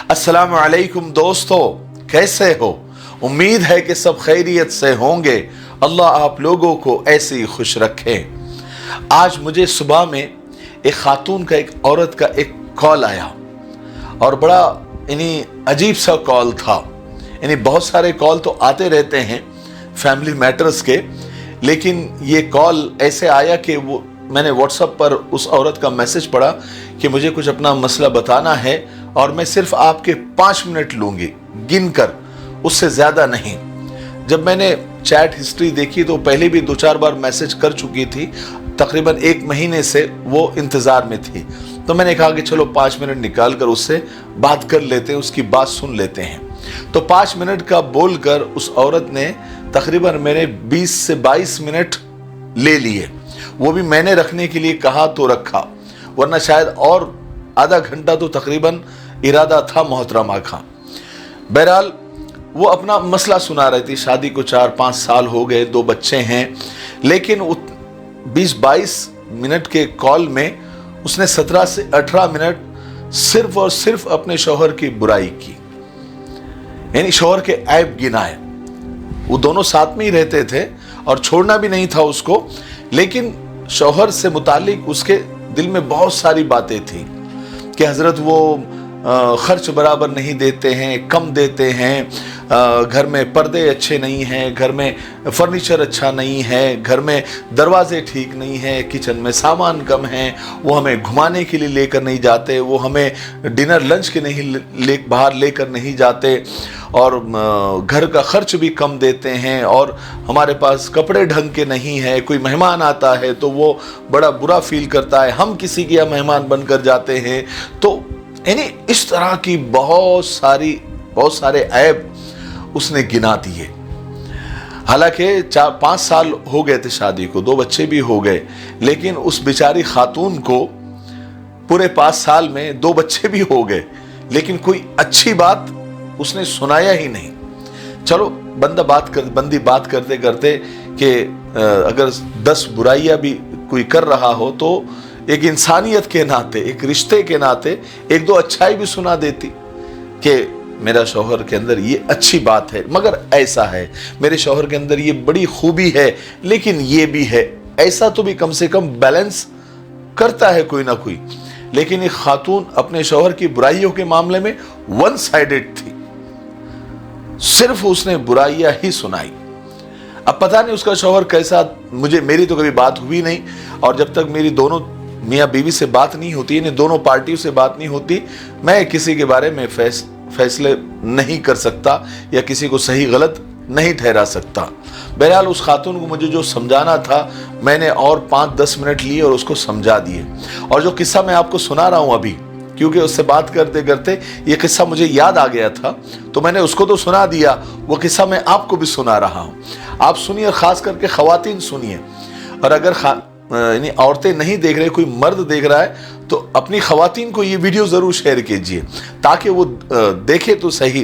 अस्सलामु अलैकुम दोस्तों, कैसे हो? उम्मीद है कि सब खैरियत से होंगे। अल्लाह आप लोगों को ऐसे ही खुश रखे। आज मुझे सुबह में एक खातून का, एक औरत का एक कॉल आया और बड़ा अजीब सा कॉल था। बहुत सारे कॉल तो आते रहते हैं फैमिली मैटर्स के, लेकिन ये कॉल ऐसे आया कि वो मैंने व्हाट्सएप पर उस औरत का मैसेज पढ़ा कि मुझे कुछ अपना मसला बताना है और मैं सिर्फ आपके 5 मिनट लूंगी, गिनकर, उससे ज्यादा नहीं। जब मैंने चैट हिस्ट्री देखी तो पहले भी 2-4 बार मैसेज कर चुकी थी, तकरीबन 1 महीने से वो इंतजार में थी। तो मैंने कहा कि चलो 5 मिनट निकाल कर उससे बात कर लेते हैं, उसकी बात सुन लेते हैं। तो 5 मिनट का बोलकर उस औरत ने तकरीबन मेरे 20 से 22 मिनट ले लिए। वो भी मैंने रखने के लिए कहा तो रखा, वरना शायद और आधा घंटा तो तकरीबन इरादा था मोहतरमा का। बहरहाल वो अपना मसला सुना रही थी। शादी को 4-5 साल हो गए, 2 बच्चे हैं, लेकिन 20-22 मिनट के कॉल में उसने 17 से 18 मिनट सिर्फ और सिर्फ अपने शौहर की बुराई की, यानी शौहर के ऐब गिनाए। वो दोनों साथ में ही रहते थे और छोड़ना भी नहीं था उसको, लेकिन शौहर से मुतालिक उसके दिल में बहुत सारी बातें थी कि हजरत वो खर्च बराबर नहीं देते हैं, कम देते हैं, घर में पर्दे अच्छे नहीं हैं, घर में फर्नीचर अच्छा नहीं है, घर में दरवाजे ठीक नहीं हैं, किचन में सामान कम है, वो हमें घुमाने के लिए लेकर नहीं जाते, वो हमें डिनर लंच के नहीं बाहर लेकर नहीं जाते, और घर का खर्च भी कम देते हैं, और हमारे पास कपड़े ढंग के नहीं है, कोई मेहमान आता है तो वो बड़ा बुरा फील करता है, हम किसी के यहाँ मेहमान बनकर जाते हैं। तो यानी इस तरह की बहुत सारे ऐब उसने गिना दिए। हालांकि 4-5 साल हो गए थे शादी को, 2 बच्चे भी हो गए, लेकिन उस बेचारी खातून को पूरे 5 साल में 2 बच्चे भी हो गए, लेकिन कोई अच्छी बात उसने सुनाया ही नहीं। चलो बंदी बात करते करते कि अगर 10 बुराइयां भी कोई कर रहा हो तो एक इंसानियत के नाते, एक रिश्ते के नाते 1-2 अच्छाई भी सुना देती कि मेरा शौहर के अंदर ये अच्छी बात है, मगर ऐसा है, मेरे शौहर के अंदर ये बड़ी खूबी है, लेकिन ये भी है, ऐसा तो भी कम से कम बैलेंस करता है कोई ना कोई। लेकिन ये खातून अपने शौहर की बुराइयों के मामले में 1 साइडेड थी, सिर्फ उसने बुराइयां ही सुनाई। अब पता नहीं उसका शौहर कैसा, मेरी तो कभी बात हुई नहीं, और जब तक मेरी दोनों मियाँ बीवी से बात नहीं होती, यानी दोनों पार्टियों से बात नहीं होती, मैं किसी के बारे में फैसले नहीं कर सकता या किसी को सही गलत नहीं ठहरा सकता। बहरहाल उस खातून को मुझे जो समझाना था, मैंने और 5-10 मिनट लिए और उसको समझा दिए। और जो किस्सा मैं आपको सुना रहा हूं अभी, क्योंकि उससे बात करते करते ये किस्सा मुझे याद आ गया था, तो मैंने उसको तो सुना दिया, वो किस्सा मैं आपको भी सुना रहा हूं। आप सुनिए, खास करके खवातीन सुनिए, और अगर यानी औरतें नहीं देख रहे, कोई मर्द देख रहा है, तो अपनी खवातीन को ये वीडियो जरूर शेयर कीजिए ताकि वो देखे तो सही।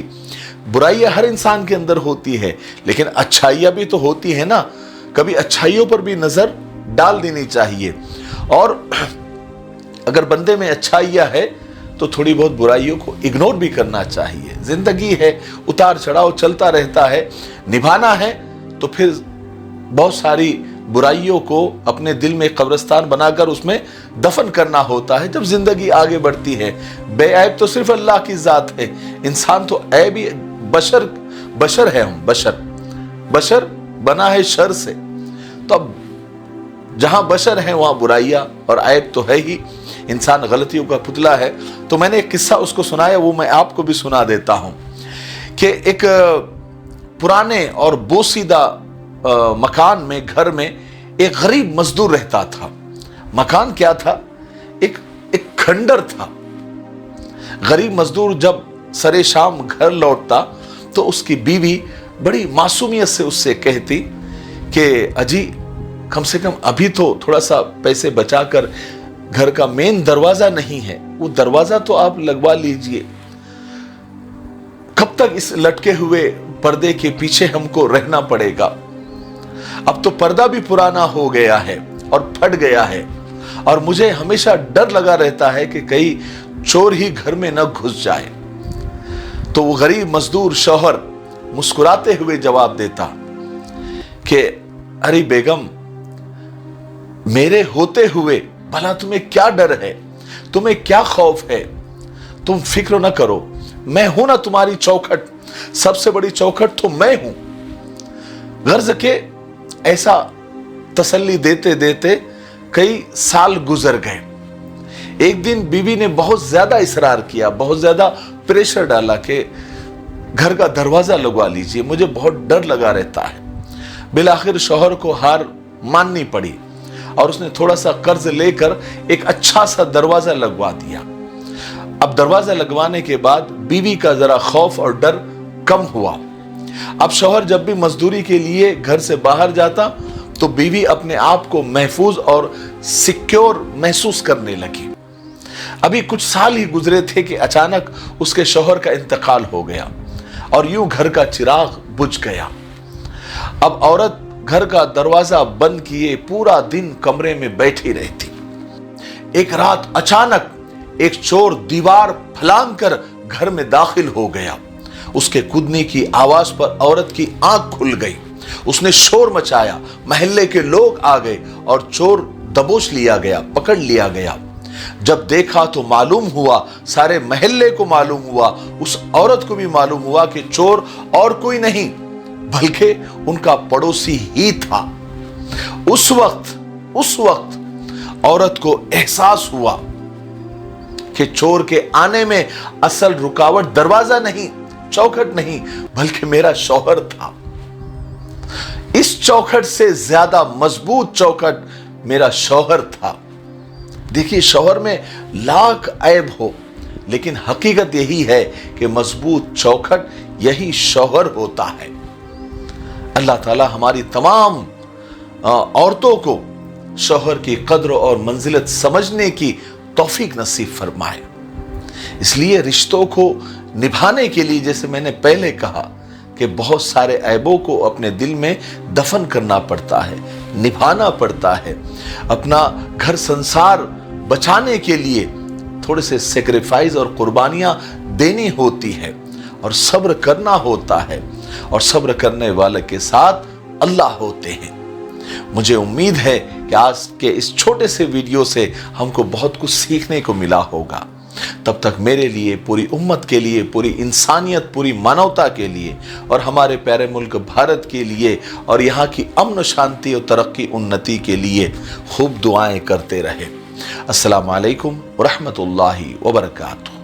बुराइयां हर इंसान के अंदर होती है, लेकिन अच्छाइयां भी तो होती है ना, कभी अच्छाइयों पर भी नजर डाल देनी चाहिए। और अगर बंदे में अच्छाइयां है तो थोड़ी बहुत बुराइयों को इग्नोर भी करना चाहिए। जिंदगी है, उतार चढ़ाव चलता रहता है, निभाना है तो फिर बहुत सारी बुराइयों को अपने दिल में कब्रिस्तान बनाकर उसमें दफन करना होता है जब जिंदगी आगे बढ़ती है। बेऐब तो सिर्फ अल्लाह की जात है, इंसान तो ऐब ही, बशर है, हम बशर बना है शर से। तो अब जहां बशर है वहां बुराइयां और ऐब तो है ही, इंसान गलतियों का पुतला है। तो मैंने एक किस्सा उसको सुनाया, वो मैं आपको भी सुना देता हूं कि एक पुराने और बोसीदा मकान में, घर में एक गरीब मजदूर रहता था। मकान क्या था? एक खंडर था। गरीब मजदूर जब सरे शाम घर लौटता तो उसकी बीवी बड़ी मासूमियत से उससे कहती कि अजी, कम से कम अभी तो थोड़ा सा पैसे बचाकर, घर का मेन दरवाजा नहीं है, वो दरवाजा तो आप लगवा लीजिए। कब तक इस लटके हुए पर्दे के पीछे हमको रहना पड़ेगा? अब तो पर्दा भी पुराना हो गया है और फट गया है, और मुझे हमेशा डर लगा रहता है कि कहीं चोर ही घर में न घुस जाए। तो वो गरीब मजदूर शौहर मुस्कुराते हुए जवाब देता कि अरे बेगम, मेरे होते हुए भला तुम्हें क्या डर है, तुम्हें क्या खौफ है, तुम फिक्र ना करो, मैं हूं ना तुम्हारी चौखट, सबसे बड़ी चौखट तो मैं हूं। गर्ज के ऐसा तसल्ली देते देते कई साल गुजर गए। एक दिन बीवी ने बहुत ज्यादा इसरार किया, बहुत ज्यादा प्रेशर डाला कि घर का दरवाजा लगवा लीजिए, मुझे बहुत डर लगा रहता है। बिलाखिर शौहर को हार माननी पड़ी और उसने थोड़ा सा कर्ज लेकर एक अच्छा सा दरवाजा लगवा दिया। अब दरवाजा लगवाने के बाद बीवी का जरा खौफ और डर कम हुआ। अब शौहर जब भी मजदूरी के लिए घर से बाहर जाता तो बीवी अपने आप को महफूज और सिक्योर महसूस करने लगी। अभी कुछ साल ही गुजरे थे कि अचानक उसके शौहर का इंतकाल हो गया और यूं घर का चिराग बुझ गया। अब औरत घर का दरवाजा बंद किए पूरा दिन कमरे में बैठी रहती। एक रात अचानक एक चोर दीवार फलांग कर घर में दाखिल हो गया। उसके कूदने की आवाज पर औरत की आंख खुल गई। उसने शोर मचाया, महल्ले के लोग आ गए और चोर दबोच लिया गया, पकड़ लिया गया। जब देखा तो मालूम हुआ, सारे महल्ले को मालूम हुआ, उस औरत को भी मालूम हुआ कि चोर और कोई नहीं बल्कि उनका पड़ोसी ही था। उस वक्त औरत को एहसास हुआ कि चोर के आने में असल रुकावट दरवाजा नहीं, चौखट नहीं, बल्कि मेरा शौहर था। इस चौखट से ज्यादा मजबूत चौखट मेरा शौहर था। देखिए, शौहर में लाख ऐब हो, लेकिन हकीकत यही है कि मजबूत चौखट यही शौहर होता है। अल्लाह ताला हमारी तमाम औरतों को शौहर की कद्र और मंजिलत समझने की तौफीक नसीब फरमाए। इसलिए रिश्तों को निभाने के लिए, जैसे मैंने पहले कहा, कि बहुत सारे ऐबों को अपने दिल में दफन करना पड़ता है, निभाना पड़ता है। अपना घर संसार बचाने के लिए थोड़े से सेक्रीफाइस और कुर्बानियां देनी होती है और सब्र करना होता है, और सब्र करने वाले के साथ अल्लाह होते हैं। मुझे उम्मीद है कि आज के इस छोटे से वीडियो से हमको बहुत कुछ सीखने को मिला होगा। तब तक मेरे लिए, पूरी उम्मत के लिए, पूरी इंसानियत, पूरी मानवता के लिए और हमारे प्यारे मुल्क भारत के लिए और यहाँ की अमन शांति और तरक्की उन्नति के लिए खूब दुआएं करते रहे। अस्सलामु अलैकुम व रहमतुल्लाहि व बरकातुहू।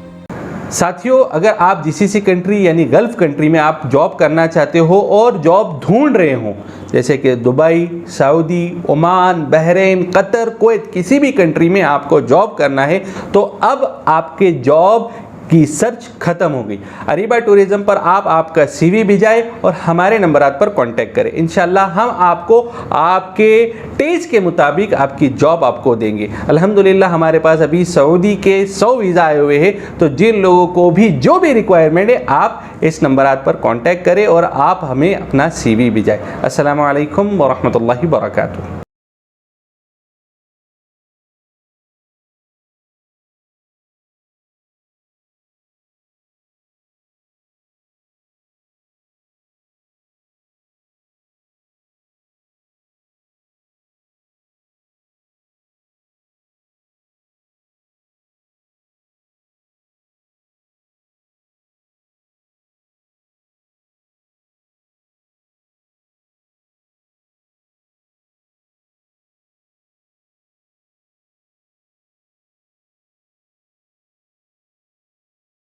साथियों, अगर आप जीसीसी कंट्री यानी गल्फ़ कंट्री में आप जॉब करना चाहते हो और जॉब ढूंढ रहे हो, जैसे कि Dubai, Saudi, Oman, Bahrain, Qatar, Kuwait, किसी भी कंट्री में आपको जॉब करना है, तो अब आपके जॉब की सर्च खत्म हो गई। अरीबा टूरिज्म पर आप आपका CV भिजाएं और हमारे नंबरात पर कांटेक्ट करें। इंशाल्लाह हम आपको आपके टेस्ट के मुताबिक आपकी जॉब आपको देंगे। अल्हम्दुलिल्लाह हमारे पास अभी सऊदी के 100 वीज़ा आए हुए हैं, तो जिन लोगों को भी जो भी रिक्वायरमेंट है आप इस नंबरात पर कांटेक्ट करें और आप हमें अपना CV भिजाएं। अस्सलामु अलैकुम व रहमतुल्लाहि व बरकातुहू।